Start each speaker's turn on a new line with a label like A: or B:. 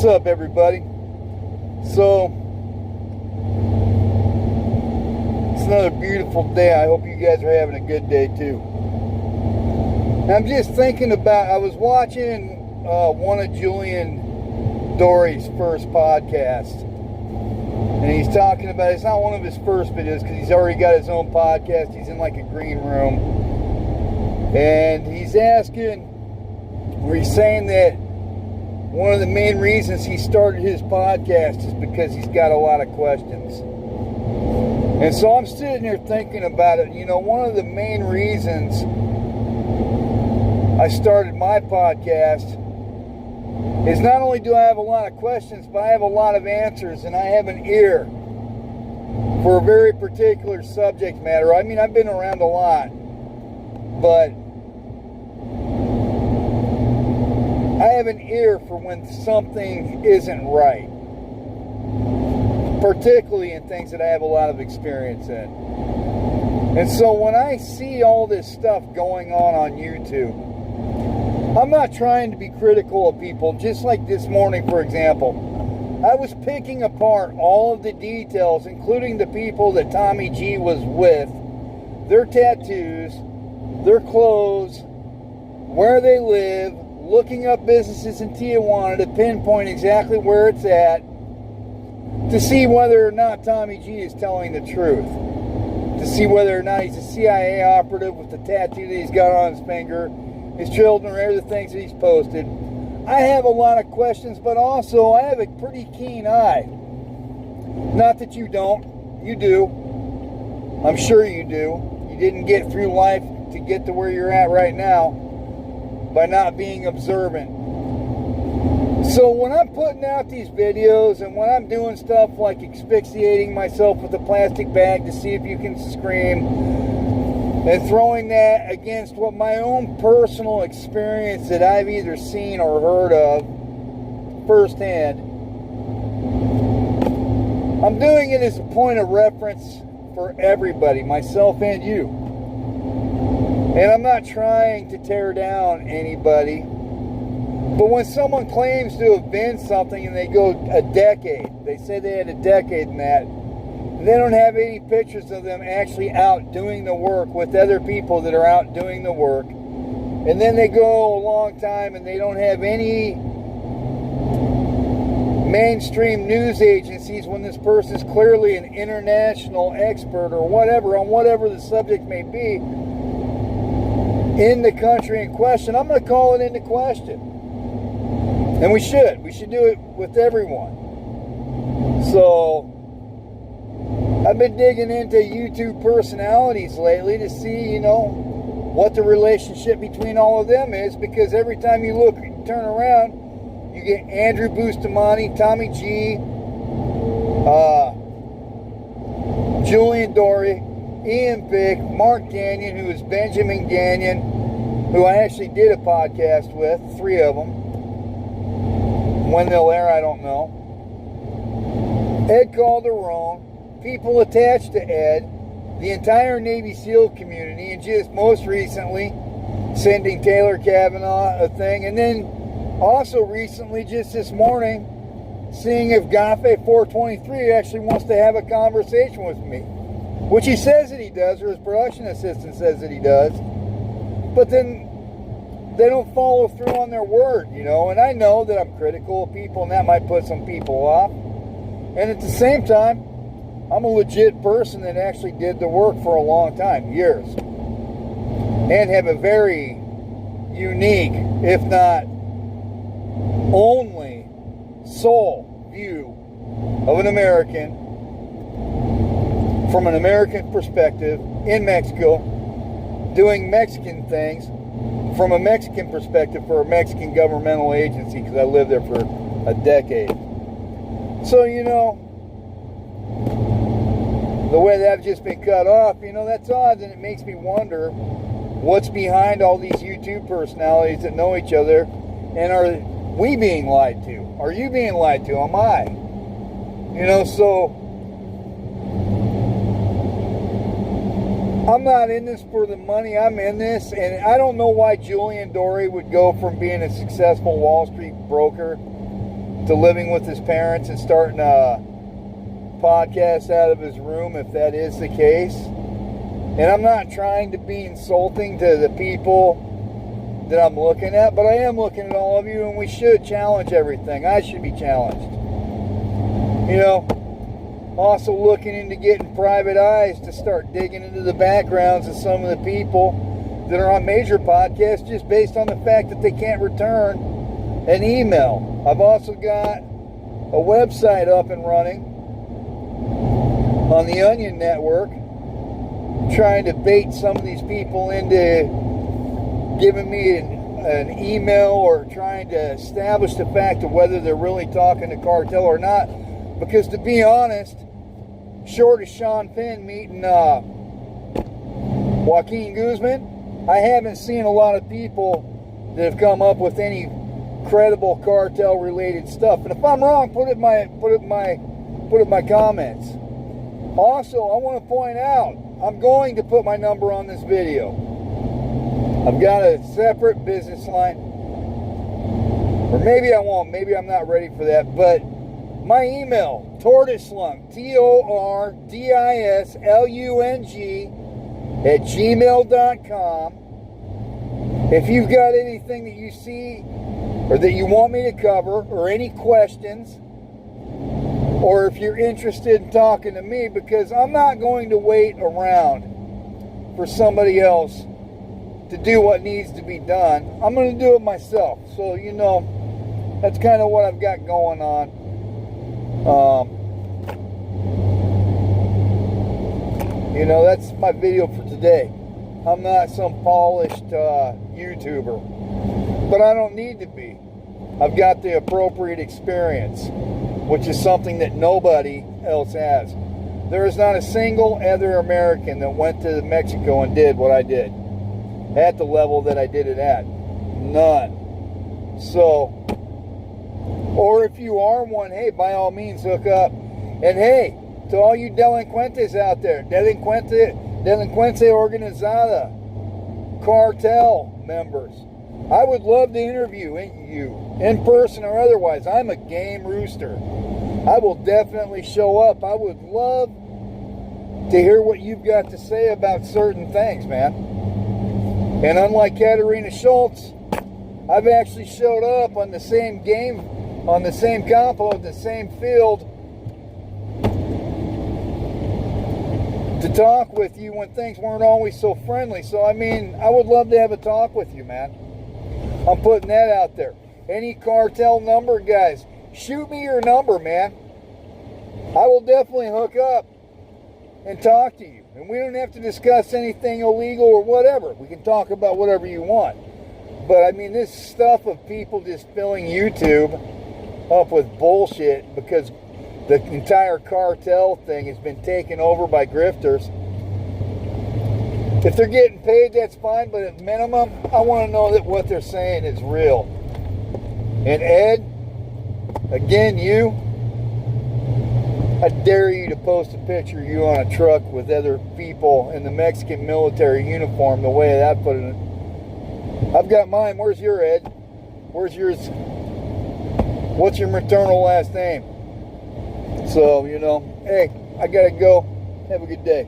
A: What's up, everybody? So, it's another beautiful day. I hope you guys are having a good day too. I'm just thinking about, I was watching one of Julian Dory's first podcasts, and he's talking about, it's not one of his first videos because he's already got his own podcast. He's in like a green room, and he's asking, or he's saying that one of the main reasons he started his podcast is because he's got a lot of questions. And so I'm sitting here thinking about it. You know, one of the main reasons I started my podcast is not only do I have a lot of questions, but I have a lot of answers, and I have an ear for a very particular subject matter. I mean, I've been around a lot, but I have an ear for when something isn't right, particularly in things that I have a lot of experience in. And so when I see all this stuff going on YouTube, I'm not trying to be critical of people. Just like this morning, for example, I was picking apart all of the details, including the people that Tommy G was with, their tattoos, their clothes, where they live, looking up businesses in Tijuana to pinpoint exactly where it's at, to see whether or not Tommy G is telling the truth, to see whether or not he's a CIA operative with the tattoo that he's got on his finger, his children, or the things that he's posted. I have a lot of questions, but also I have a pretty keen eye. Not that you don't. You do. I'm sure you do. You didn't get through life to get to where you're at right now by not being observant. So when I'm putting out these videos and when I'm doing stuff like asphyxiating myself with a plastic bag to see if you can scream, and throwing that against what my own personal experience that I've either seen or heard of firsthand, I'm doing it as a point of reference for everybody, myself and you. And I'm not trying to tear down anybody. But when someone claims to have been something and they go a decade, they say they had a decade in that, and they don't have any pictures of them actually out doing the work with other people that are out doing the work, and then they go a long time and they don't have any mainstream news agencies when this person is clearly an international expert or whatever on whatever the subject may be in the country in question, I'm going to call it into question. And we should do it with everyone. So I've been digging into YouTube personalities lately to see, what the relationship between all of them is, because every time you look and turn around, you get Andrew Bustamante, Tommy G, Julian Dory, Ian Vick, Mark Gagnon, who is Benjamin Gagnon, who I actually did a podcast with, 3 of them. When they'll air, I don't know. Ed Calderon, people attached to Ed, the entire Navy SEAL community, and just most recently sending Taylor Kavanaugh a thing, and then also recently, just this morning, seeing if Gafe 423 actually wants to have a conversation with me, which he says that he does, or his production assistant says that he does, but then they don't follow through on their word, and I know that I'm critical of people, and that might put some people off, and at the same time, I'm a legit person that actually did the work for a long time, years, and have a very unique, if not only, sole view of an American from an American perspective in Mexico, doing Mexican things from a Mexican perspective for a Mexican governmental agency, because I lived there for a decade. So, the way that I've just been cut off, that's odd, and it makes me wonder what's behind all these YouTube personalities that know each other, and are we being lied to? Are you being lied to? Am I? So I'm not in this for the money. I'm in this, and I don't know why Julian Dory would go from being a successful Wall Street broker to living with his parents and starting a podcast out of his room, if that is the case. And I'm not trying to be insulting to the people that I'm looking at, but I am looking at all of you, and we should challenge everything. I should be challenged. You know, also looking into getting private eyes to start digging into the backgrounds of some of the people that are on major podcasts just based on the fact that they can't return an email. I've also got a website up and running on the Onion Network, trying to bait some of these people into giving me an email or trying to establish the fact of whether they're really talking to Cartel or not. Because to be honest, short of Sean Penn meeting Joaquin Guzman, I haven't seen a lot of people that have come up with any credible Cartel related stuff. And if I'm wrong, put it in my comments. Also, I want to point out, I'm going to put my number on this video. I've got a separate business line. Or maybe I won't. Maybe I'm not ready for that. But my email, tordislung, TORDISLUNG @gmail.com. If you've got anything that you see or that you want me to cover, or any questions, or if you're interested in talking to me, because I'm not going to wait around for somebody else to do what needs to be done. I'm going to do it myself. So, you know, that's kind of what I've got going on. You know, that's my video for today. I'm not some polished YouTuber, but I don't need to be. I've got the appropriate experience, which is something that nobody else has. There is not a single other American that went to Mexico and did what I did at the level that I did it at. None. So, or if you are one, hey, by all means, hook up. And hey, to all you delincuentes out there, delincuente organizada, cartel members, I would love to interview you in person or otherwise. I'm a game rooster. I will definitely show up. I would love to hear what you've got to say about certain things, man. And unlike Katarina Szulc, I've actually showed up on the same game, on the same compound, the same field, to talk with you when things weren't always so friendly. So, I mean, I would love to have a talk with you, man. I'm putting that out there. Any Cartel number, guys, shoot me your number, man. I will definitely hook up and talk to you. And we don't have to discuss anything illegal or whatever. We can talk about whatever you want. But, I mean, this stuff of people just filling YouTube up with bullshit because the entire Cartel thing has been taken over by grifters. If they're getting paid, that's fine, but at minimum, I want to know that what they're saying is real. And Ed, again, I dare you to post a picture of you on a truck with other people in the Mexican military uniform, the way that I put it. I've got mine. Where's your Ed? Where's yours? What's your maternal last name? So, you know, hey, I gotta go. Have a good day.